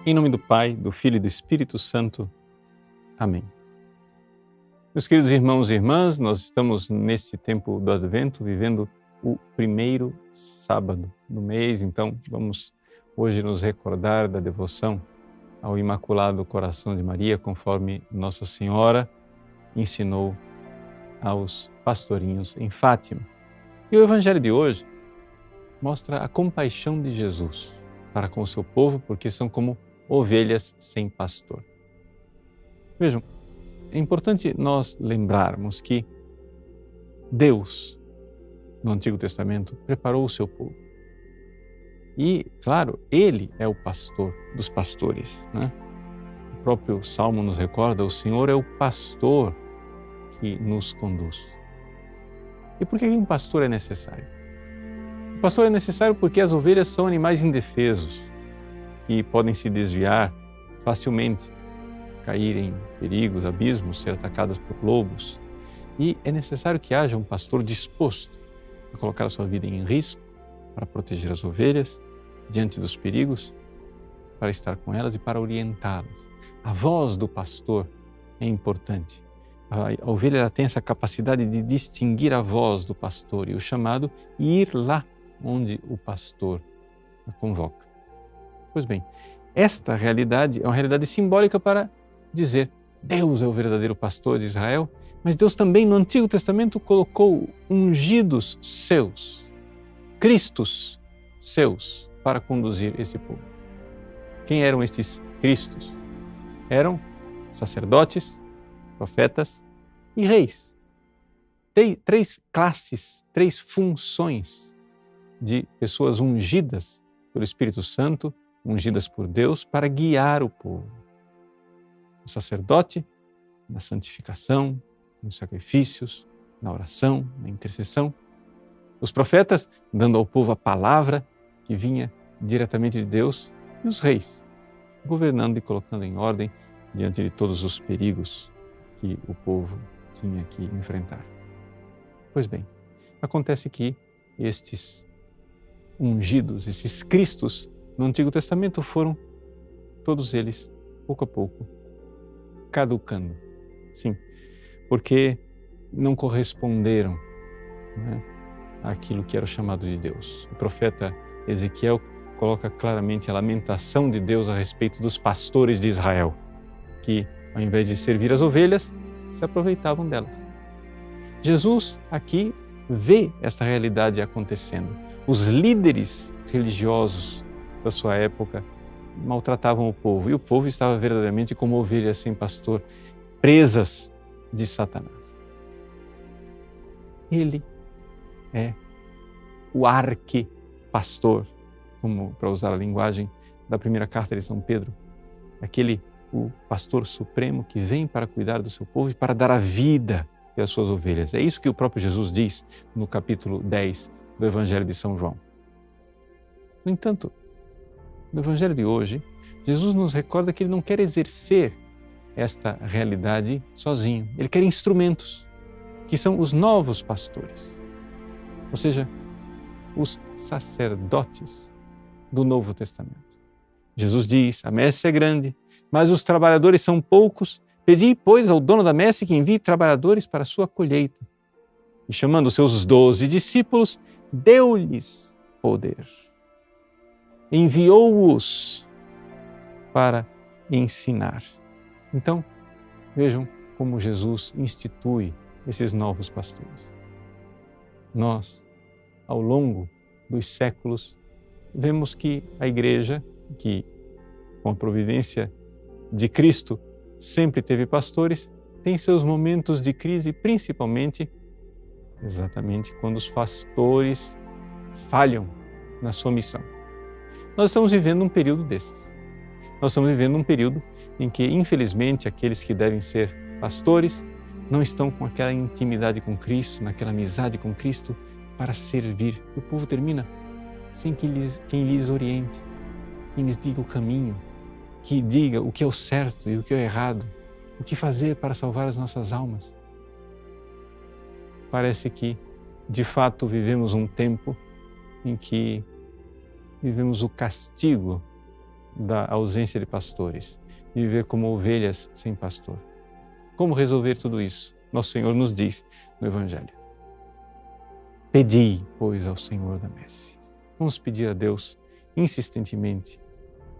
Em nome do Pai, do Filho e do Espírito Santo. Amém. Meus queridos irmãos e irmãs, nós estamos nesse tempo do Advento vivendo o primeiro sábado do mês, então vamos hoje nos recordar da devoção ao Imaculado Coração de Maria, conforme Nossa Senhora ensinou aos pastorinhos em Fátima. E o Evangelho de hoje mostra a compaixão de Jesus para com o seu povo, porque são como ovelhas sem pastor. Vejam, é importante nós lembrarmos que Deus, no Antigo Testamento, preparou o seu povo. E, claro, Ele é o pastor dos pastores, né? O próprio Salmo nos recorda, o Senhor é o pastor que nos conduz. E por que um pastor é necessário? O pastor é necessário porque as ovelhas são animais indefesos, que podem se desviar facilmente, cair em perigos, abismos, ser atacadas por lobos. E é necessário que haja um pastor disposto a colocar a sua vida em risco para proteger as ovelhas diante dos perigos, para estar com elas e para orientá-las. A voz do pastor é importante. A ovelha ela tem essa capacidade de distinguir a voz do pastor e o chamado e ir lá onde o pastor a convoca. Pois bem, esta realidade é uma realidade simbólica para dizer Deus é o verdadeiro pastor de Israel, mas Deus também no Antigo Testamento colocou ungidos seus, Cristos seus, para conduzir esse povo. Quem eram estes Cristos? Eram sacerdotes, profetas e reis. Tem três classes, três funções de pessoas ungidas pelo Espírito Santo, ungidas por Deus para guiar o povo. O sacerdote, na santificação, nos sacrifícios, na oração, na intercessão. Os profetas, dando ao povo a palavra que vinha diretamente de Deus. E os reis, governando e colocando em ordem diante de todos os perigos que o povo tinha que enfrentar. Pois bem, acontece que estes ungidos, esses Cristos no Antigo Testamento foram, todos eles, pouco a pouco, caducando. Sim, porque não corresponderam, né, àquilo que era o chamado de Deus. O profeta Ezequiel coloca claramente a lamentação de Deus a respeito dos pastores de Israel, que, ao invés de servir as ovelhas, se aproveitavam delas. Jesus aqui vê essa realidade acontecendo. Os líderes religiosos da sua época maltratavam o povo, e o povo estava verdadeiramente como ovelhas sem pastor, presas de Satanás. Ele é o arquipastor, como para usar a linguagem da primeira carta de São Pedro, o pastor supremo que vem para cuidar do seu povo e para dar a vida pelas suas ovelhas. É isso que o próprio Jesus diz no capítulo 10 do Evangelho de São João. No entanto, no Evangelho de hoje, Jesus nos recorda que Ele não quer exercer esta realidade sozinho. Ele quer instrumentos, que são os novos pastores, ou seja, os sacerdotes do Novo Testamento. Jesus diz, a messe é grande, mas os trabalhadores são poucos. Pedi, pois, ao dono da messe que envie trabalhadores para a sua colheita. E chamando os seus 12 discípulos, deu-lhes poder. Enviou-os para ensinar. Então, vejam como Jesus institui esses novos pastores. Nós, ao longo dos séculos, vemos que a Igreja, que com a providência de Cristo sempre teve pastores, tem seus momentos de crise, principalmente, exatamente quando os pastores falham na sua missão. Nós estamos vivendo um período desses. Nós estamos vivendo um período em que, infelizmente, aqueles que devem ser pastores não estão com aquela intimidade com Cristo, naquela amizade com Cristo para servir. O povo termina sem quem lhes oriente, quem lhes diga o caminho, que diga o que é o certo e o que é o errado, o que fazer para salvar as nossas almas. Parece que, de fato, vivemos um tempo em que vivemos o castigo da ausência de pastores, de viver como ovelhas sem pastor. Como resolver tudo isso? Nosso Senhor nos diz no Evangelho: pedi, pois, ao Senhor da messe. Vamos pedir a Deus insistentemente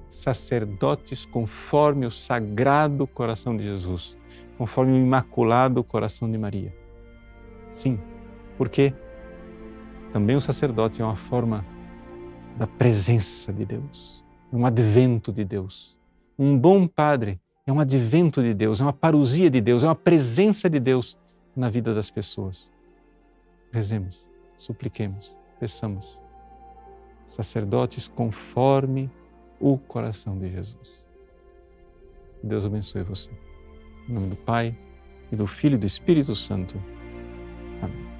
sacerdotes conforme o sagrado coração de Jesus, conforme o imaculado coração de Maria. Sim, porque também o sacerdote é uma forma da presença de Deus, um advento de Deus. Um bom padre é um advento de Deus, é uma parousia de Deus, é uma presença de Deus na vida das pessoas. Rezemos, supliquemos, peçamos. Sacerdotes conforme o coração de Jesus. Deus abençoe você. Em nome do Pai, e do Filho e do Espírito Santo. Amém.